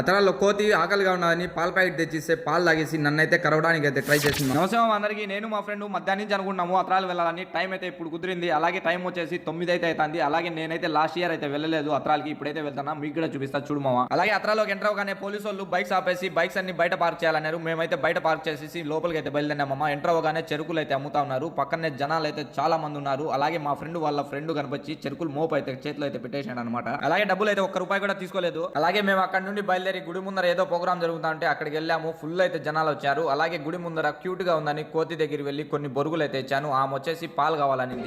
అతరాల్లో కోతి ఆకలిగా ఉన్నదని పాల ప్యాకెట్ తెచ్చిస్తే పాలు తాగేసి నన్నైతే కరవడానికి అయితే ట్రై చేసింది. నమస్కారం అందరికి, నేను మా ఫ్రెండ్ మధ్యాహ్నం నుంచి అనుకుంటున్నాము అతరాలు వెళ్ళాలని. టైం అయితే ఇప్పుడు కుదిరింది. అలాగే టైం వచ్చేసి 9 అయితే అవుతుంది. అలాగే నేనైతే లాస్ట్ ఇయర్ అయితే వెళ్ళలేదు అతరాలకి, ఇప్పుడైతే వెళ్తాను. మీకు కూడా చూపిస్తా చూడు మామ. అలాగే అతరాలోకి ఎంటర్ అవగానే పోలీసు వాళ్ళు బైక్స్ ఆపేసి బైక్స్ అన్ని బయట పార్క్ చేయాలన్నారు. మేమైతే బయట పార్క్ చేసేసి లోపలికి అయితే బయలుదేరామమ్మ. ఎంటర్ అవగానే చెరుకులు అయితే అమ్ముతా ఉన్నారు. పక్కనే జనాలు అయితే చాలా మంది ఉన్నారు. అలాగే మా ఫ్రెండ్ వాళ్ళ ఫ్రెండ్ కనిపించి చెరుకులు మోపు అయితే చేతిలో అయితే పెట్టేసాడు అనమాట. అలాగే డబ్బులు అయితే ₹1 కూడా తీసుకోలేదు. అలాగే మేము అక్కడ నుండి బయలుదేరి గుడి ముందర ఏదో ప్రోగ్రామ్ జరుగుతా ఉంటే అక్కడికి వెళ్ళాము. ఫుల్ అయితే జనాలు వచ్చారు. అలాగే గుడి ముందర క్యూట్ గా ఉందని కోతి దగ్గరికి వెళ్ళి కొన్ని బొరుగులు అయితే ఇచ్చాను. ఆమె వచ్చేసి పాలు కావాలని.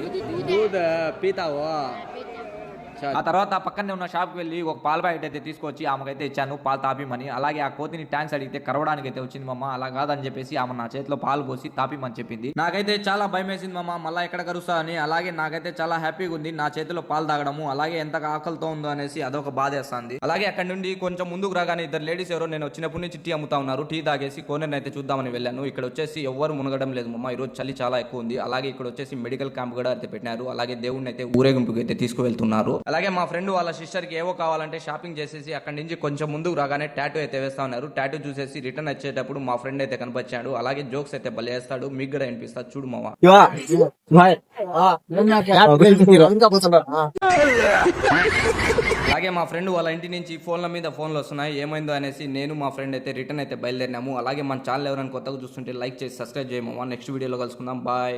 ఆ తర్వాత పక్కనే ఉన్న షాప్ కి వెళ్ళి ఒక పాల ప్యాకెట్ అయితే తీసుకొచ్చి ఆమెకైతే ఇచ్చాను పాలు తాపిమని. అలాగే ఆ కోతిని ట్యాంక్స్ అడిగితే కరవడానికి అయితే వచ్చింది మమ్మ. అలా కాదని చెప్పేసి ఆమె నా చేతిలో పాలు పోసి తాపిమని చెప్పింది. నాకైతే చాలా భయం వేసింది మమ్మ, మళ్ళీ ఎక్కడ కరుస్తా అని. అలాగే నాకైతే చాలా హ్యాపీగా ఉంది నా చేతిలో పాలు తాగడము. అలాగే ఎంత ఆకలితో ఉందో అనేసి అదొక బాధ వేస్తుంది. అలాగే అక్కడ నుండి కొంచెం ముందుకు రాగానే ఇద్దరు లేడీస్ ఎవరో నేను వచ్చినప్పటి నుంచి టీ అమ్ముతా ఉన్నారు. టీ తాగేసి కోనేరుని అయితే చూద్దామని వెళ్ళాను. ఇక్కడ వచ్చేసి ఎవ్వరు మునగడం లేదు మమ్మ, ఈరోజు చలి చాలా ఎక్కువ ఉంది. అలాగే ఇక్కడ వచ్చేసి మెడికల్ క్యాంప్ కూడా అయితే పెట్టినారు. అలాగే దేవుడిని అయితే ఊరేగింపుకి అయితే తీసుకువెళ్తున్నారు. అలాగే మా ఫ్రెండ్ వాళ్ళ సిస్టర్ కి ఏవో కావాలంటే షాపింగ్ చేసేసి అక్కడి నుంచి కొంచెం ముందుకు రాగానే టాటూ అయితే వేస్తా ఉన్నారు. టాటూ చూసేసి రిటర్న్ వచ్చేటప్పుడు మా ఫ్రెండ్ అయితే కనిపించాడు. అలాగే జోక్స్ అయితే భలే వేస్తాడు, మీకు కూడా వినిపిస్తా చూడు మావా. అలాగే మా ఫ్రెండ్ వాళ్ళ ఇంటి నుంచి ఫోన్ల మీద ఫోన్లు వస్తున్నాయి, ఏమైందో అనేసి నేను మా ఫ్రెండ్ అయితే రిటర్న్ అయితే బయలుదేరినాము. అలాగే మన ఛానల్ ఎవరైనా కొత్తగా చూస్తుంటే లైక్ చేసి సబ్స్క్రైబ్ చేయమా. నెక్స్ట్ వీడియోలో కలుసుకుందాం, బాయ్.